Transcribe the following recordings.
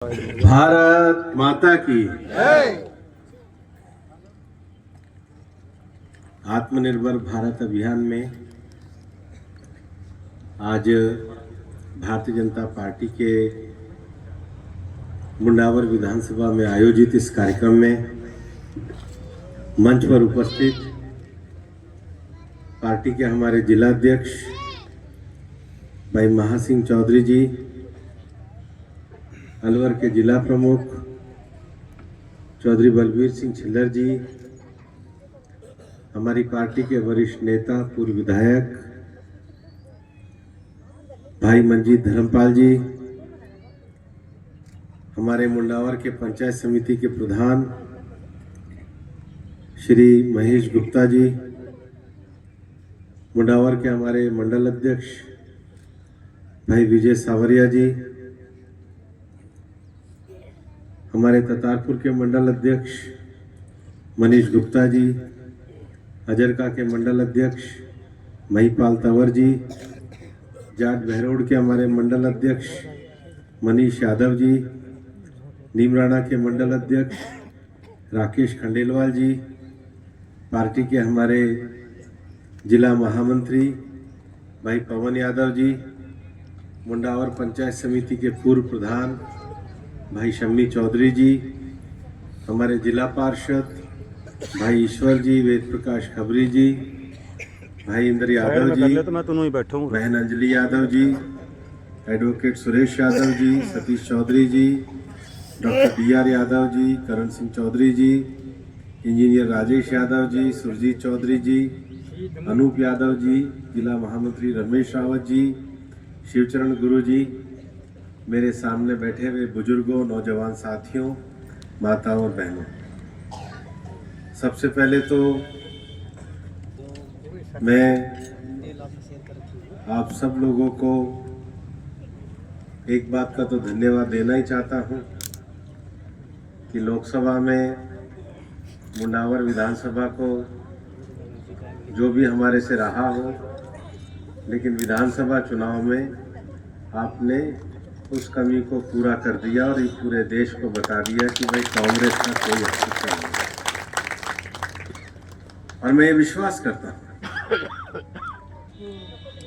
भारत माता की आत्मनिर्भर भारत अभियान में आज भारतीय जनता पार्टी के मुंडावर विधानसभा में आयोजित इस कार्यक्रम में मंच पर उपस्थित पार्टी के हमारे जिलाध्यक्ष भाई महासिंह चौधरी जी, अलवर के जिला प्रमुख चौधरी बलबीर सिंह छिल्लर जी, हमारी पार्टी के वरिष्ठ नेता पूर्व विधायक भाई मंजीत धर्मपाल जी, हमारे मुंडावर के पंचायत समिति के प्रधान श्री महेश गुप्ता जी, मुंडावर के हमारे मंडल अध्यक्ष भाई विजय सावरिया जी, हमारे ततारपुर के मंडल अध्यक्ष मनीष गुप्ता जी, अजरका के मंडल अध्यक्ष महिपाल तंवर जी, जाट बहरोड के हमारे मंडल अध्यक्ष मनीष यादव जी, नीमराणा के मंडल अध्यक्ष राकेश खंडेलवाल जी, पार्टी के हमारे जिला महामंत्री भाई पवन यादव जी, मुंडावर पंचायत समिति के पूर्व प्रधान भाई शम्मी चौधरी जी, हमारे जिला पार्षद भाई ईश्वर जी, वेद प्रकाश खबरी जी, भाई इंद्र यादव जी, बहन अंजलि यादव जी, एडवोकेट सुरेश यादव जी, सतीश चौधरी जी, डॉक्टर DR यादव जी, करण सिंह चौधरी जी, इंजीनियर राजेश यादव जी, सुरजीत चौधरी जी, अनूप यादव जी, जिला महामंत्री रमेश रावत जी, शिवचरण गुरु जी, मेरे सामने बैठे हुए बुजुर्गों, नौजवान साथियों, माताओं और बहनों, सबसे पहले तो मैं आप सब लोगों को एक बात का तो धन्यवाद देना ही चाहता हूं कि लोकसभा में मुंडावर विधानसभा को जो भी हमारे से रहा हो, लेकिन विधानसभा चुनाव में आपने उस कमी को पूरा कर दिया और इस पूरे देश को बता दिया कि भाई कांग्रेस का कोई अस्तित्व नहीं। और मैं ये विश्वास करता हूं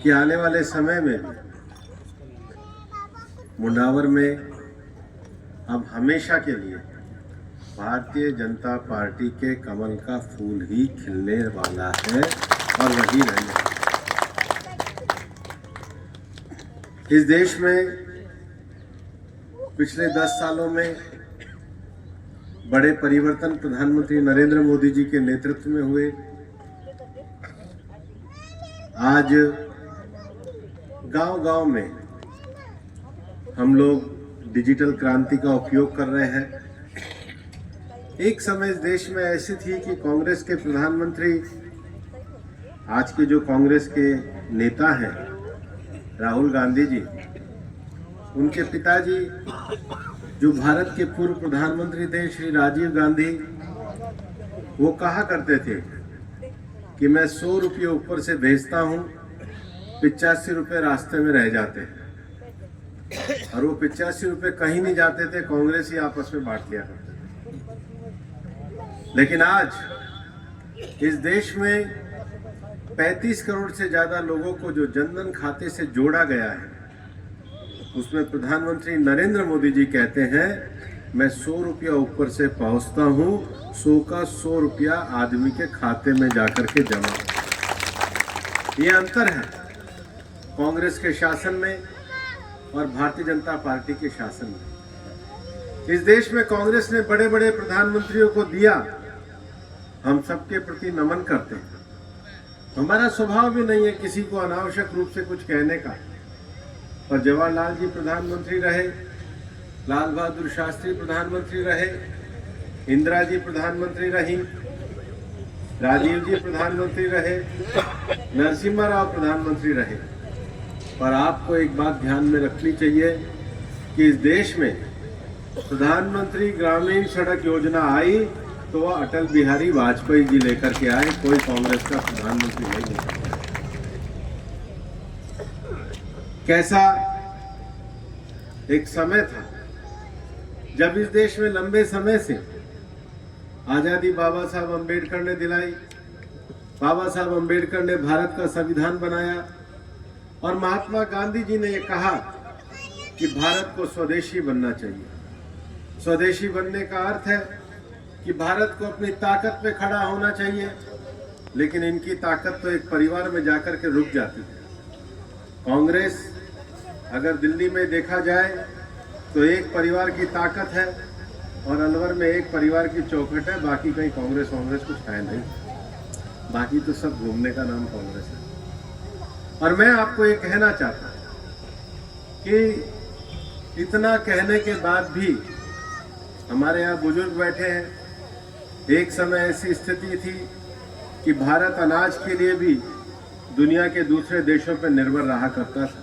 कि आने वाले समय में मुंडावर में अब हमेशा के लिए भारतीय जनता पार्टी के कमल का फूल ही खिलने वाला है और वही रहने वाला। इस देश में पिछले 10 सालों में बड़े परिवर्तन प्रधानमंत्री नरेंद्र मोदी जी के नेतृत्व में हुए। आज गांव-गांव में हम लोग डिजिटल क्रांति का उपयोग कर रहे हैं। एक समय इस देश में ऐसी थी कि कांग्रेस के प्रधानमंत्री, आज के जो कांग्रेस के नेता हैं राहुल गांधी जी, उनके पिताजी जो भारत के पूर्व प्रधानमंत्री थे श्री राजीव गांधी, वो कहा करते थे कि मैं 100 रुपये ऊपर से भेजता हूं, 85 रुपये रास्ते में रह जाते हैं। और वो 85 रुपये कहीं नहीं जाते थे, कांग्रेस ही आपस में बांट लिया करते। लेकिन आज इस देश में 35 करोड़ से ज्यादा लोगों को जो जनधन खाते से जोड़ा गया है, उसमें प्रधानमंत्री नरेंद्र मोदी जी कहते हैं मैं 100 रुपया ऊपर से पहुंचता हूं, 100 का 100 रुपया आदमी के खाते में जाकर के जमा हो। ये अंतर है कांग्रेस के शासन में और भारतीय जनता पार्टी के शासन में। इस देश में कांग्रेस ने बड़े बड़े प्रधानमंत्रियों को दिया, हम सबके प्रति नमन करते हैं। हमारा स्वभाव भी नहीं है किसी को अनावश्यक रूप से कुछ कहने का। और जवाहरलाल जी प्रधानमंत्री रहे, लाल बहादुर शास्त्री प्रधानमंत्री रहे, इंदिरा जी प्रधानमंत्री रही, राजीव जी प्रधानमंत्री रहे, नरसिम्हा राव प्रधानमंत्री रहे। पर आपको एक बात ध्यान में रखनी चाहिए कि इस देश में प्रधानमंत्री ग्रामीण सड़क योजना आई तो वह अटल बिहारी वाजपेयी जी लेकर के आए, कोई कांग्रेस का प्रधानमंत्री नहीं लेकर। कैसा एक समय था जब इस देश में लंबे समय से आजादी बाबा साहब अम्बेडकर ने दिलाई, बाबा साहब अम्बेडकर ने भारत का संविधान बनाया और महात्मा गांधी जी ने ये कहा कि भारत को स्वदेशी बनना चाहिए। स्वदेशी बनने का अर्थ है कि भारत को अपनी ताकत पे खड़ा होना चाहिए, लेकिन इनकी ताकत तो एक परिवार में जाकर के रुक जाती है। कांग्रेस अगर दिल्ली में देखा जाए तो एक परिवार की ताकत है और अलवर में एक परिवार की चौखट है, बाकी कहीं कांग्रेस कुछ है नहीं, बाकी तो सब घूमने का नाम कांग्रेस है। और मैं आपको ये कहना चाहता हूं कि इतना कहने के बाद भी हमारे यहाँ बुजुर्ग बैठे हैं। एक समय ऐसी स्थिति थी कि भारत अनाज के लिए भी दुनिया के दूसरे देशों पर निर्भर रहा करता था।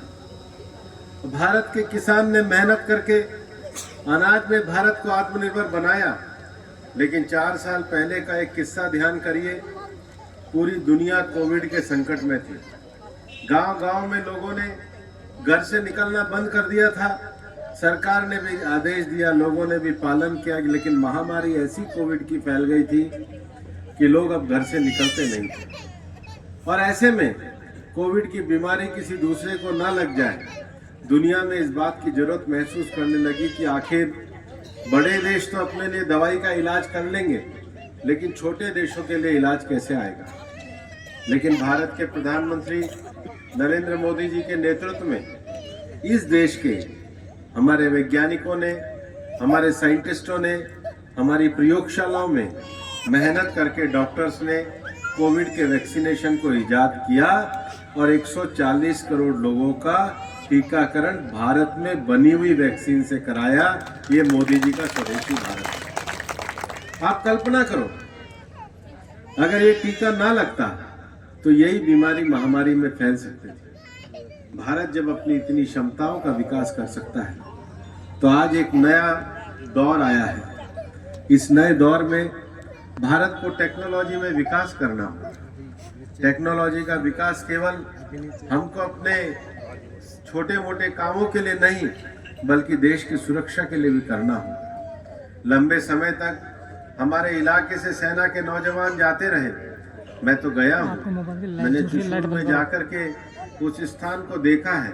भारत के किसान ने मेहनत करके अनाज में भारत को आत्मनिर्भर बनाया, लेकिन 4 साल पहले का एक किस्सा ध्यान करिए। पूरी दुनिया कोविड के संकट में थी। गांव-गांव में लोगों ने घर से निकलना बंद कर दिया था। सरकार ने भी आदेश दिया, लोगों ने भी पालन किया, लेकिन महामारी ऐसी कोविड की फैल गई थी कि लोग अब घर से निकलते नहीं थे। और ऐसे में कोविड की बीमारी किसी दूसरे को ना लग जाए, दुनिया में इस बात की जरूरत महसूस करने लगी कि आखिर बड़े देश तो अपने लिए दवाई का इलाज कर लेंगे, लेकिन छोटे देशों के लिए इलाज कैसे आएगा। लेकिन भारत के प्रधानमंत्री नरेंद्र मोदी जी के नेतृत्व में इस देश के हमारे वैज्ञानिकों ने, हमारे साइंटिस्टों ने, हमारी प्रयोगशालाओं में मेहनत करके डॉक्टर्स ने कोविड के वैक्सीनेशन को इजाद किया और 140 करोड़ लोगों का टीकाकरण भारत में बनी हुई वैक्सीन से कराया। ये मोदी जी का स्वदेशी भारत है। आप कल्पना करो, अगर ये टीका ना लगता तो यही बीमारी महामारी में फैल सकती थी। भारत जब अपनी इतनी क्षमताओं का विकास कर सकता है, तो आज एक नया दौर आया है। इस नए दौर में भारत को टेक्नोलॉजी में विकास करना होगा। टेक्नोलॉजी का विकास केवल हमको अपने छोटे मोटे कामों के लिए नहीं, बल्कि देश की सुरक्षा के लिए भी करना होगा। लंबे समय तक हमारे इलाके से सेना के नौजवान जाते रहे। मैं तो गया हूँ, मैंने चुशूल में जाकर के उस स्थान को देखा है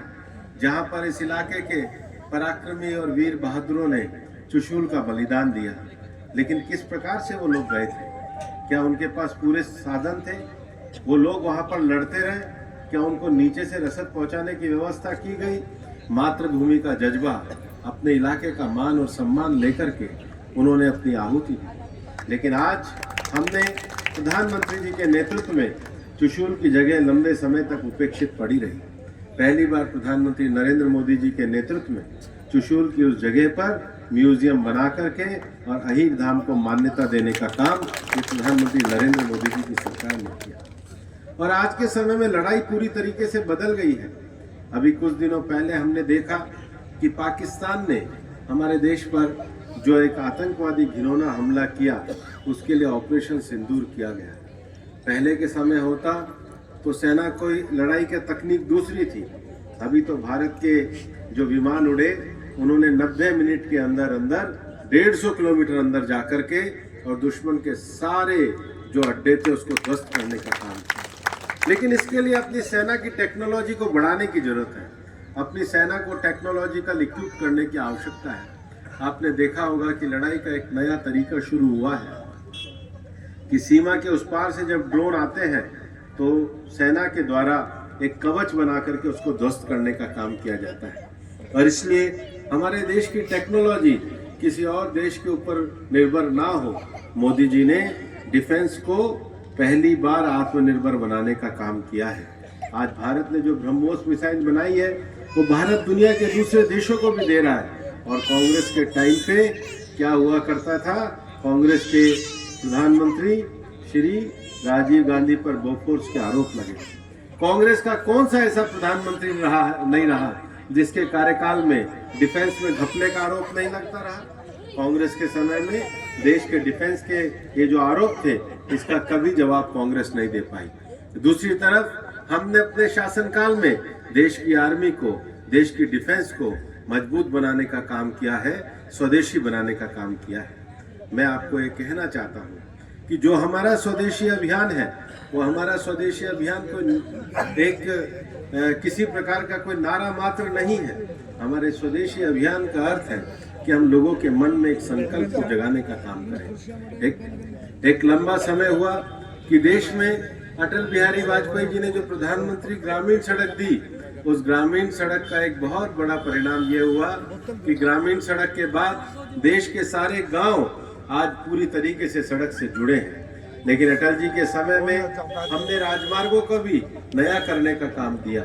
जहाँ पर इस इलाके के पराक्रमी और वीर बहादुरों ने चुशूल का बलिदान दिया। लेकिन किस प्रकार से वो लोग गए थे? क्या उनके पास पूरे साधन थे? वो लोग वहाँ पर लड़ते रहे? क्या उनको नीचे से रसद पहुँचाने की व्यवस्था की गई? मातृभूमि का जज्बा, अपने इलाके का मान और सम्मान लेकर के उन्होंने अपनी आहुति दी। लेकिन आज हमने प्रधानमंत्री जी के नेतृत्व में चुशूल की जगह लंबे समय तक उपेक्षित पड़ी रही। पहली बार प्रधानमंत्री नरेंद्र मोदी जी के नेतृत्व में चुशूल की उस जगह पर म्यूजियम बना करके और अहीर धाम को मान्यता देने का काम ये प्रधानमंत्री नरेंद्र मोदी जी की सरकार ने किया। और आज के समय में लड़ाई पूरी तरीके से बदल गई है। अभी कुछ दिनों पहले हमने देखा कि पाकिस्तान ने हमारे देश पर जो एक आतंकवादी घिनौना हमला किया, उसके लिए ऑपरेशन सिंदूर किया गया। पहले के समय होता तो सेना कोई लड़ाई की तकनीक दूसरी थी। अभी तो भारत के जो विमान उड़े, उन्होंने 90 मिनट के अंदर अंदर 150 किलोमीटर अंदर जाकर के और दुश्मन के सारे जो अड्डे थे उसको ध्वस्त करने का काम किया। लेकिन इसके लिए अपनी सेना की टेक्नोलॉजी को बढ़ाने की जरूरत है। अपनी सेना को टेक्नोलॉजिकल इक्विप करने की आवश्यकता है। आपने देखा होगा कि लड़ाई का एक नया तरीका शुरू हुआ है कि सीमा के उस पार से जब ड्रोन आते हैं तो सेना के द्वारा एक कवच बना करके उसको ध्वस्त करने का काम किया जाता है। और इसलिए हमारे देश की टेक्नोलॉजी किसी और देश के ऊपर निर्भर ना हो, मोदी जी ने डिफेंस को पहली बार आत्मनिर्भर बनाने का काम किया है। आज भारत ने जो ब्रह्मोस मिसाइल बनाई है वो भारत दुनिया के दूसरे देशों को भी दे रहा है। और कांग्रेस के टाइम पे क्या हुआ करता था, कांग्रेस के प्रधानमंत्री श्री राजीव गांधी पर बोफोर्स के आरोप लगे। कांग्रेस का कौन सा ऐसा प्रधानमंत्री नहीं रहा जिसके कार्यकाल में डिफेंस में घपले का आरोप नहीं लगता रहा। कांग्रेस के समय में देश के डिफेंस के ये जो आरोप थे, इसका कभी जवाब कांग्रेस नहीं दे पाई। दूसरी तरफ हमने अपने शासनकाल में देश की आर्मी को, देश की डिफेंस को मजबूत बनाने का काम किया है। स्वदेशी बनाने का काम किया है। मैं आपको ये कहना चाहता हूँ कि जो हमारा स्वदेशी अभियान है वो हमारा स्वदेशी अभियान कोई किसी प्रकार का कोई नारा मात्र नहीं है। हमारे स्वदेशी अभियान का अर्थ है कि हम लोगों के मन में एक संकल्प को जगाने का काम करें। एक लंबा समय हुआ कि देश में अटल बिहारी वाजपेयी जी ने जो प्रधानमंत्री ग्रामीण सड़क दी, उस ग्रामीण सड़क का एक बहुत बड़ा परिणाम ये हुआ कि ग्रामीण सड़क के बाद देश के सारे गांव आज पूरी तरीके से सड़क से जुड़े हैं। लेकिन अटल जी के समय में हमने राजमार्गों को भी नया करने का काम दिया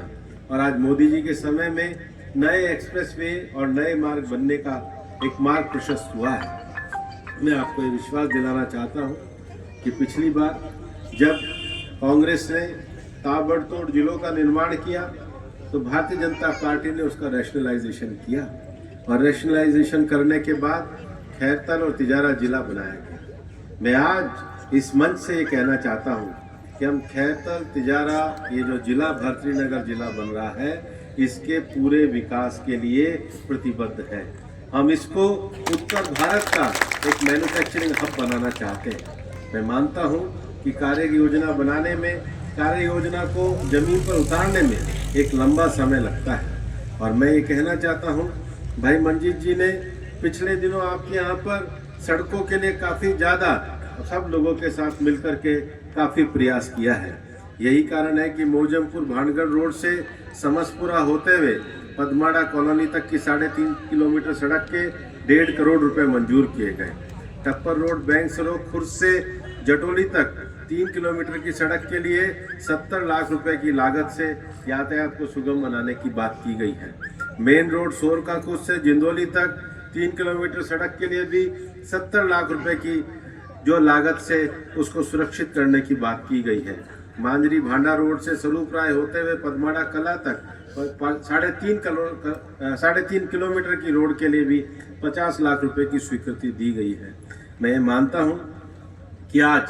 और आज मोदी जी के समय में नए एक्सप्रेसवे और नए मार्ग बनने का एक मार्ग प्रशस्त हुआ है। मैं आपको ये विश्वास दिलाना चाहता हूँ कि पिछली बार जब कांग्रेस ने ताबड़तोड़ जिलों का निर्माण किया तो भारतीय जनता पार्टी ने उसका रैशनलाइजेशन किया और रैशनलाइजेशन करने के बाद खैरतल और तिजारा जिला बनाया गया। मैं आज इस मंच से ये कहना चाहता हूँ कि हम खैरतल तिजारा ये जो जिला भर्तृनगर जिला बन रहा है इसके पूरे विकास के लिए प्रतिबद्ध है। हम इसको उत्तर भारत का एक मैन्युफैक्चरिंग हब बनाना चाहते हैं। मैं मानता हूँ कि कार्य योजना बनाने में, कार्य योजना को जमीन पर उतारने में एक लंबा समय लगता है और मैं ये कहना चाहता हूँ भाई मंजीत जी ने पिछले दिनों आपके यहाँ पर सड़कों के लिए काफ़ी ज़्यादा सब लोगों के साथ मिलकर के काफ़ी प्रयास किया है। यही कारण है कि मौजमपुर भानगढ़ रोड से समसपुरा होते हुए पदमाड़ा कॉलोनी तक की 3.5 किलोमीटर सड़क के 1.5 करोड़ रुपए मंजूर किए गए। टप्पर रोड बैंक सड़क खुर्द से जटोली तक 3 किलोमीटर की सड़क के लिए 70 लाख रुपए की लागत से यातायात को सुगम बनाने की बात की गई है। मेन रोड सोरकाकुद से जिंदोली तक 3 किलोमीटर सड़क के लिए भी 70 लाख रुपए की जो लागत से उसको सुरक्षित करने की बात की गई है। मांजरी भांडा रोड से स्वरूपराय होते हुए पदमाड़ा कला तक 3.5 किलोमीटर की रोड के लिए भी 50 लाख रुपए की स्वीकृति दी गई है। मैं मानता हूं कि आज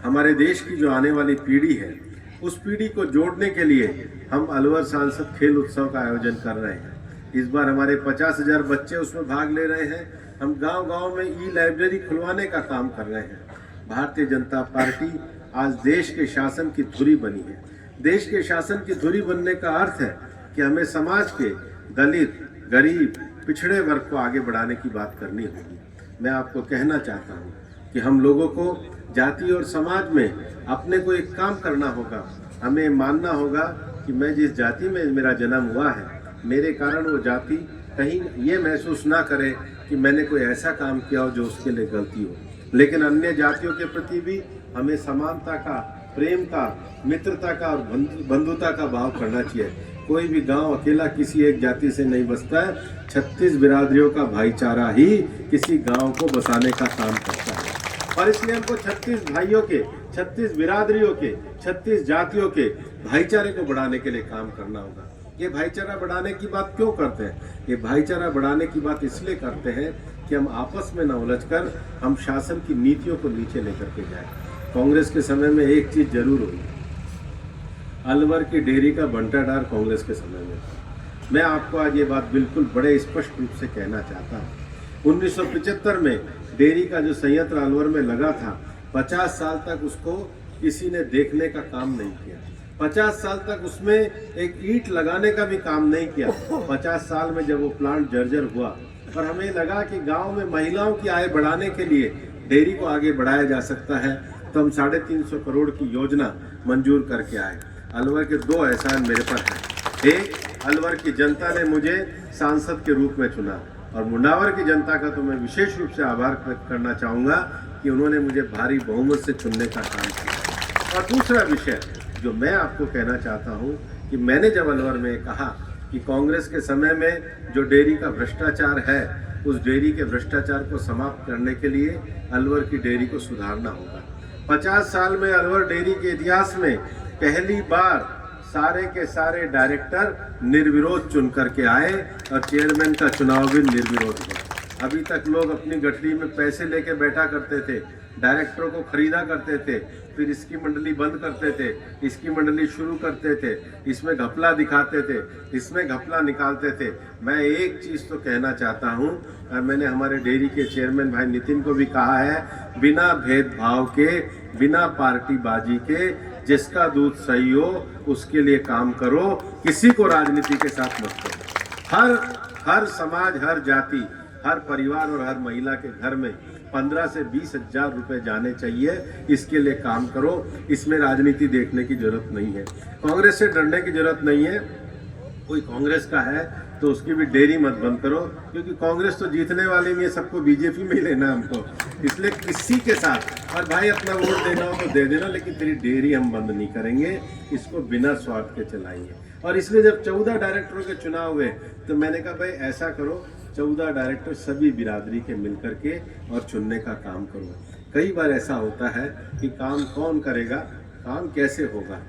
हमारे देश की जो आने वाली पीढ़ी है उस पीढ़ी को जोड़ने के लिए हम अलवर सांसद खेल उत्सव का आयोजन कर रहे हैं। इस बार हमारे 50,000 बच्चे उसमें भाग ले रहे हैं। हम गांव-गांव में ई लाइब्रेरी खुलवाने का काम कर रहे हैं। भारतीय जनता पार्टी आज देश के शासन की धुरी बनी है। देश के शासन की धुरी बनने का अर्थ है कि हमें समाज के दलित, गरीब, पिछड़े वर्ग को आगे बढ़ाने की बात करनी होगी। मैं आपको कहना चाहता हूँ कि हम लोगों को जाति और समाज में अपने को एक काम करना होगा। हमें मानना होगा कि मैं जिस जाति में मेरा जन्म हुआ है, मेरे कारण वो जाति कहीं ये महसूस ना करे कि मैंने कोई ऐसा काम किया हो जो उसके लिए गलती हो। लेकिन अन्य जातियों के प्रति भी हमें समानता का, प्रेम का, मित्रता का और बंधुता का भाव करना चाहिए। कोई भी गांव अकेला किसी एक जाति से नहीं बसता है। 36 बिरादरियों का भाईचारा ही किसी गांव को बसाने का काम करता है और इसलिए हमको 36 भाइयों के, 36 बिरादरियों के, 36 जातियों के भाईचारे को बढ़ाने के लिए काम करना होगा। ये भाईचारा बढ़ाने की बात क्यों करते हैं? ये भाईचारा बढ़ाने की बात इसलिए करते हैं कि हम आपस में न उलझकर हम शासन की नीतियों को नीचे लेकर के जाए। कांग्रेस के समय में एक चीज जरूर हुई, अलवर की डेयरी का बंटाढार कांग्रेस के समय में। मैं आपको आज ये बात बिल्कुल बड़े स्पष्ट रूप से कहना चाहता हूँ। 1975 में डेयरी का जो संयंत्र अलवर में लगा था, 50 साल तक उसको किसी ने देखने का काम नहीं किया। 50 साल तक उसमें एक ईंट लगाने का भी काम नहीं किया। 50 साल में जब वो प्लांट जर्जर हुआ और हमें लगा कि गांव में महिलाओं की आय बढ़ाने के लिए डेयरी को आगे बढ़ाया जा सकता है, तो हम 350 करोड़ की योजना मंजूर करके आए। अलवर के 2 एहसान मेरे पर हैं। एक, अलवर की जनता ने मुझे सांसद के रूप में चुना और मुंडावर की जनता का तो मैं विशेष रूप से आभार व्यक्त करना चाहूँगा कि उन्होंने मुझे भारी बहुमत से चुनने का काम किया। और दूसरा विषय जो मैं आपको कहना चाहता हूँ कि मैंने जब अलवर में कहा कि कांग्रेस के समय में जो डेयरी का भ्रष्टाचार है, उस डेयरी के भ्रष्टाचार को समाप्त करने के लिए अलवर की डेयरी को सुधारना होगा। 50 साल में अलवर डेयरी के इतिहास में पहली बार सारे के सारे डायरेक्टर निर्विरोध चुन करके आए और चेयरमैन का चुनाव भी निर्विरोध हुआ। अभी तक लोग अपनी गठरी में पैसे लेके बैठा करते थे, डायरेक्टरों को खरीदा करते थे, फिर इसकी मंडली बंद करते थे, इसकी मंडली शुरू करते थे, इसमें घपला दिखाते थे, इसमें घपला निकालते थे। मैं एक चीज़ तो कहना चाहता हूँ, और मैंने हमारे डेयरी के चेयरमैन भाई नितिन को भी कहा है, बिना भेदभाव के, बिना पार्टीबाजी के, जिसका दूध सही हो उसके लिए काम करो, किसी को राजनीति के साथ मत करो। हर समाज, हर जाति, हर परिवार और हर महिला के घर में 15 से 20 हजार रुपए जाने चाहिए, इसके लिए काम करो। इसमें राजनीति देखने की जरूरत नहीं है, कांग्रेस से डरने की जरूरत नहीं है। कोई कांग्रेस का है तो उसकी भी डेयरी मत बंद करो, क्योंकि कांग्रेस तो जीतने वाली नहीं है, सबको बीजेपी में ही लेना हमको। इसलिए किसी के साथ, और भाई अपना वोट देना हो तो दे देना, लेकिन तेरी डेयरी हम बंद नहीं करेंगे, इसको बिना स्वार्थ के चलाएंगे। और इसलिए जब 14 डायरेक्टरों के चुनाव हुए तो मैंने कहा भाई ऐसा करो, 14 डायरेक्टर सभी बिरादरी के मिल करके और चुनने का काम करो। कई बार ऐसा होता है कि काम कौन करेगा, काम कैसे होगा।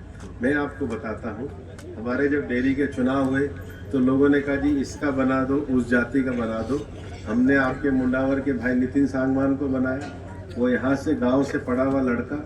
मैं आपको बताता हूँ, हमारे जब डेयरी के चुनाव हुए तो लोगों ने कहा जी इसका बना दो, उस जाति का बना दो। हमने आपके मुंडावर के भाई नितिन सांगवान को बनाया। वो यहाँ से गांव से पढ़ा हुआ लड़का,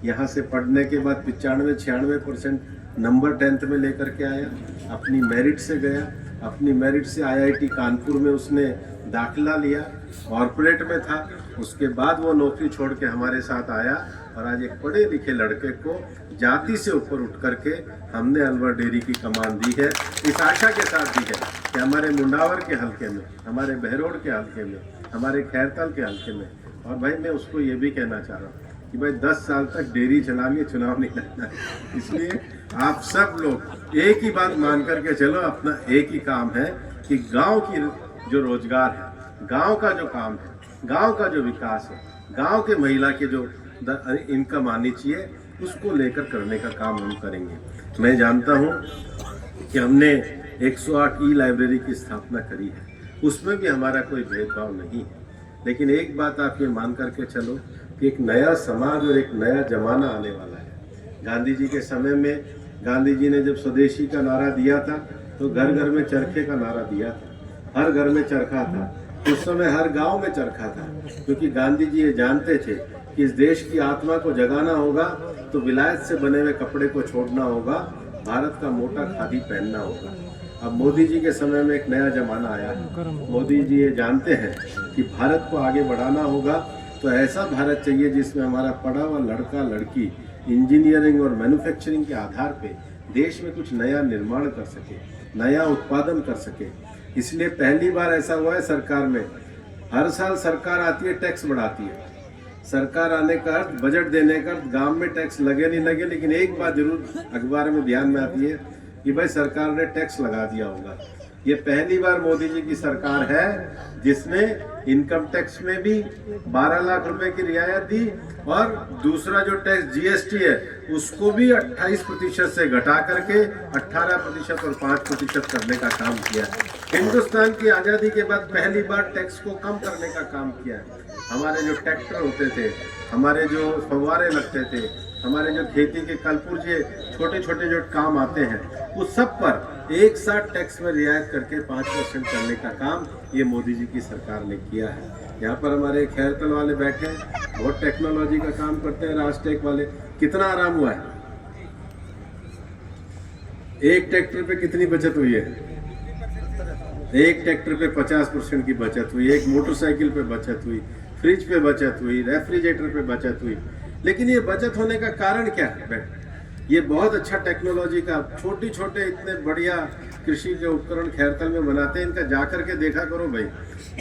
यहाँ से पढ़ने के बाद 95-96% नंबर 10th में लेकर के आया, अपनी मेरिट से गया, अपनी मेरिट से IIT कानपुर में उसने दाखिला लिया, कॉरपोरेट में था। उसके बाद वो नौकरी छोड़ के हमारे साथ आया और आज एक पढ़े लिखे लड़के को जाति से ऊपर उठ करके हमने अलवर डेयरी की कमान दी है, इस आशा के साथ दी है कि हमारे मुंडावर के हल्के में, हमारे बहरोड के हल्के में, हमारे खैरताल के हल्के में। और भाई मैं उसको ये भी कहना चाह रहा हूँ कि भाई 10 साल तक डेयरी चलानी है, चुनाव नहीं लड़ना है। इसलिए आप सब लोग एक ही बात मान करके चलो, अपना एक ही काम है कि गांव की जो रोजगार है, गांव का जो काम है, गांव का जो विकास है, गांव के महिला के जो इनकम आनी चाहिए, उसको लेकर करने का काम हम करेंगे। मैं जानता हूं कि हमने 108 ई-लाइब्रेरी की स्थापना करी है, उसमें भी हमारा कोई भेदभाव नहीं है। लेकिन एक बात आप ये मान करके चलो कि एक नया समाज और एक नया जमाना आने वाला है। गांधी जी के समय में गांधी जी ने जब स्वदेशी का नारा दिया था तो घर घर में चरखे का नारा दिया था, हर घर में चरखा था। उस समय हर गांव में चरखा था, क्योंकि गांधी जी ये जानते थे कि इस देश की आत्मा को जगाना होगा तो विलायत से बने हुए कपड़े को छोड़ना होगा, भारत का मोटा खादी पहनना होगा। अब मोदी जी के समय में एक नया जमाना आया है। मोदी जी ये जानते हैं कि भारत को आगे बढ़ाना होगा, तो ऐसा भारत चाहिए जिसमें हमारा पढ़ा हुआ लड़का लड़की इंजीनियरिंग और मैन्युफैक्चरिंग के आधार पे देश में कुछ नया निर्माण कर सके, नया उत्पादन कर सके। इसलिए पहली बार ऐसा हुआ है सरकार में, हर साल सरकार आती है टैक्स बढ़ाती है। सरकार आने का अर्थ, बजट देने का अर्थ, गांव में टैक्स लगे नहीं लगे, लेकिन एक बात जरूर अखबार में ध्यान में आती है कि भाई सरकार ने टैक्स लगा दिया होगा। ये पहली बार मोदी जी की सरकार है जिसने इनकम टैक्स में भी 12 लाख रुपए की रियायत दी, और दूसरा जो टैक्स GST है उसको भी 28% से घटा करके 18% और 5% करने का काम किया है। हिंदुस्तान की आज़ादी के बाद पहली बार टैक्स को कम करने का काम किया है। हमारे जो ट्रैक्टर होते थे, हमारे जो फव्वारे लगते थे, हमारे जो खेती के कलपुर्जे छोटे छोटे जो काम आते हैं, उस सब पर एक साथ टैक्स में रियायत करके 5% करने का काम ये मोदी जी की सरकार ने किया है। यहाँ पर हमारे खैरतल वाले बैठे हैं, बहुत टेक्नोलॉजी का काम करते हैं, राजटेक वाले। कितना आराम हुआ है, एक ट्रैक्टर पे कितनी बचत हुई है? एक ट्रैक्टर पे 50% की बचत हुई, एक मोटरसाइकिल पे बचत हुई, फ्रिज पे बचत हुई, रेफ्रिजरेटर पे बचत हुई। लेकिन ये बचत होने का कारण क्या है? ये बहुत अच्छा टेक्नोलॉजी का, छोटे छोटे इतने बढ़िया कृषि के उपकरण खैरतल में बनाते हैं, इनका जा करके देखा करो भाई,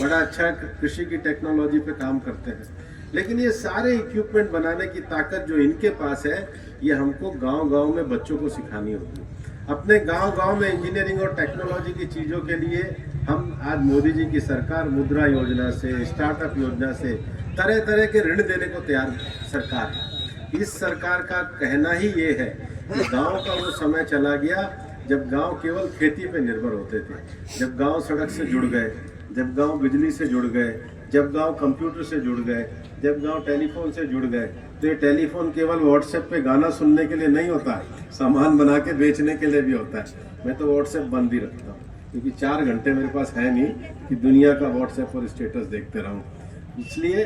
बड़ा अच्छा कृषि की टेक्नोलॉजी पे काम करते हैं। लेकिन ये सारे इक्विपमेंट बनाने की ताकत जो इनके पास है, ये हमको गांव-गांव में बच्चों को सिखानी होगी। अपने गांव-गांव में इंजीनियरिंग और टेक्नोलॉजी की चीज़ों के लिए हम आज मोदी जी की सरकार मुद्रा योजना से, स्टार्टअप योजना से तरह तरह के ऋण देने को तैयार सरकार है। इस सरकार का कहना ही ये है कि गांव का वो समय चला गया जब गांव केवल खेती पे निर्भर होते थे, जब गांव सड़क से जुड़ गए, जब गांव बिजली से जुड़ गए, जब गांव कंप्यूटर से जुड़ गए, जब गांव टेलीफोन से जुड़ गए। तो ये टेलीफोन केवल व्हाट्सएप पे गाना सुनने के लिए नहीं होता है, सामान बना के बेचने के लिए भी होता है। मैं तो व्हाट्सएप बंद ही रखता हूँ, क्योंकि 4 घंटे मेरे पास है नहीं कि दुनिया का व्हाट्सएप पर स्टेटस देखते रहूं। इसलिए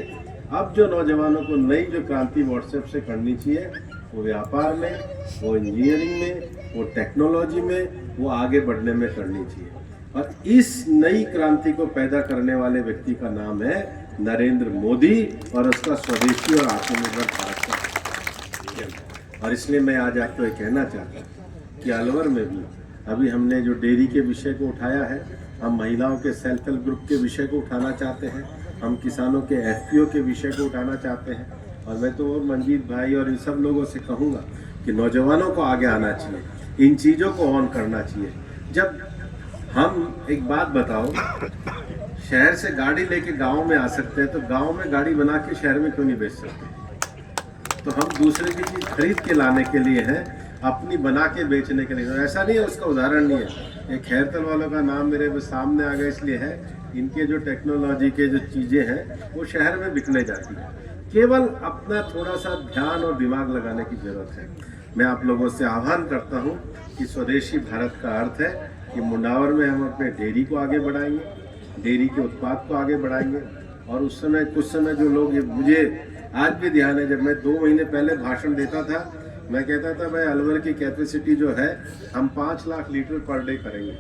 अब जो नौजवानों को नई जो क्रांति व्हाट्सएप से करनी चाहिए, वो व्यापार में, वो इंजीनियरिंग में, वो टेक्नोलॉजी में, वो आगे बढ़ने में करनी चाहिए। और इस नई क्रांति को पैदा करने वाले व्यक्ति का नाम है नरेंद्र मोदी और उसका स्वदेशी और आत्मनिर्भर भारत का। और इसलिए मैं आज आपको ये कहना चाहता हूँ कि अलवर में भी अभी हमने जो डेयरी के विषय को उठाया है, हम महिलाओं के सेल्फ हेल्प ग्रुप के विषय को उठाना चाहते हैं, हम किसानों के FPO के विषय को उठाना चाहते हैं। और मैं तो मंजीत भाई और इन सब लोगों से कहूँगा कि नौजवानों को आगे आना चाहिए, इन चीज़ों को ऑन करना चाहिए। जब हम एक बात बताओ, शहर से गाड़ी लेके गांव में आ सकते हैं, तो गांव में गाड़ी बना के शहर में क्यों नहीं बेच सकते? तो हम दूसरे की चीज़ खरीद के लाने के लिए हैं, अपनी बना के बेचने के लिए। ऐसा नहीं है, उसका उदाहरण नहीं है। एक खैरतल वालों का नाम मेरे सामने आ गया इसलिए है, इनके जो टेक्नोलॉजी के जो चीज़ें हैं वो शहर में बिकने जाती है। केवल अपना थोड़ा सा ध्यान और दिमाग लगाने की ज़रूरत है। मैं आप लोगों से आह्वान करता हूँ कि स्वदेशी भारत का अर्थ है कि मुंडावर में हम अपने डेयरी को आगे बढ़ाएंगे, डेयरी के उत्पाद को आगे बढ़ाएंगे। और उस समय कुछ समय जो लोग, मुझे आज भी ध्यान है, जब मैं 2 महीने पहले भाषण देता था, मैं कहता था भाई अलवर की कैपेसिटी जो है हम 5 लाख लीटर पर डे करेंगे।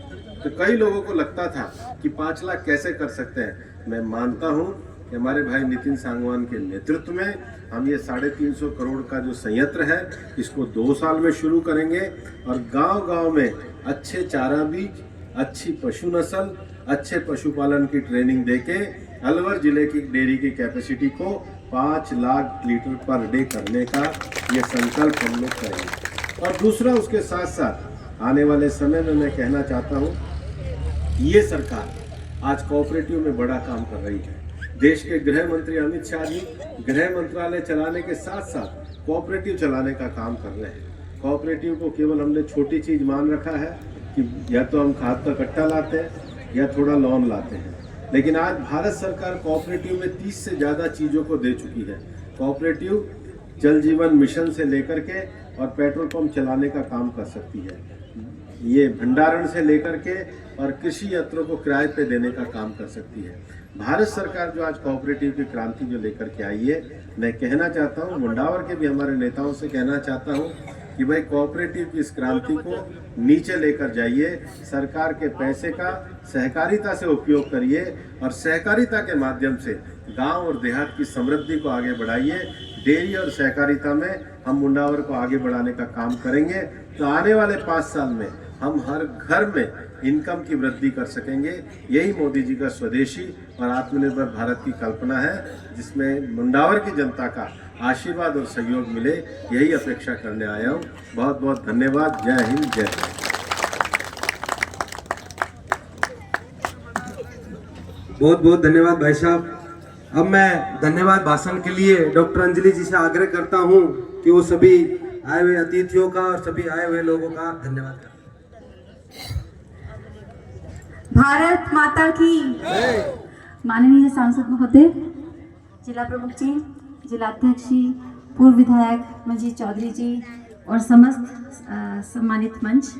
तो कई लोगों को लगता था कि 5 लाख कैसे कर सकते हैं। मैं मानता हूँ कि हमारे भाई नितिन सांगवान के नेतृत्व में हम ये 350 करोड़ का जो संयंत्र है इसको 2 साल में शुरू करेंगे। और गांव-गांव में अच्छे चारा बीज, अच्छी पशु नस्ल, अच्छे पशुपालन की ट्रेनिंग देके अलवर जिले की डेयरी की कैपेसिटी को 5 लाख लीटर पर डे करने का ये संकल्प हम लोग करेंगे। और दूसरा, उसके साथ साथ आने वाले समय में मैं कहना चाहता हूँ, ये सरकार आज कोऑपरेटिव में बड़ा काम कर रही है। देश के गृह मंत्री अमित शाह जी गृह मंत्रालय चलाने के साथ साथ कोऑपरेटिव चलाने का काम कर रहे हैं। कोऑपरेटिव को केवल हमने छोटी चीज़ मान रखा है कि या तो हम खाद का कट्टा लाते हैं या थोड़ा लोन लाते हैं, लेकिन आज भारत सरकार कोऑपरेटिव में 30 से ज़्यादा चीज़ों को दे चुकी है। कोऑपरेटिव जल जीवन मिशन से लेकर के और पेट्रोल पंप चलाने का काम कर सकती है, ये भंडारण से लेकर के और कृषि यंत्रों को किराए पे देने का काम कर सकती है। भारत सरकार जो आज कोऑपरेटिव की क्रांति जो लेकर के आई है, मैं कहना चाहता हूँ, मुंडावर के भी हमारे नेताओं से कहना चाहता हूँ कि भाई कोऑपरेटिव की इस क्रांति को नीचे लेकर जाइए, सरकार के पैसे का सहकारिता से उपयोग करिए और सहकारिता के माध्यम से गांव और देहात की समृद्धि को आगे बढ़ाइए। डेयरी और सहकारिता में हम मुंडावर को आगे बढ़ाने का काम करेंगे, तो आने वाले 5 साल में हम हर घर में इनकम की वृद्धि कर सकेंगे। यही मोदी जी का स्वदेशी और आत्मनिर्भर भारत की कल्पना है, जिसमें मुंडावर की जनता का आशीर्वाद और सहयोग मिले, यही अपेक्षा करने आया हूँ। बहुत बहुत धन्यवाद। जय हिंद, जय भारत। बहुत बहुत धन्यवाद भाई साहब। अब मैं धन्यवाद भाषण के लिए डॉक्टर अंजलि जी से आग्रह करता हूं कि वो सभी आए हुए अतिथियों का और सभी आए हुए लोगों का धन्यवाद करें। भारत माता की। माननीय सांसद महोदय, जिला प्रमुख जी, जिला अध्यक्ष जी, पूर्व विधायक मंजीत चौधरी जी और समस्त सम्मानित मंच,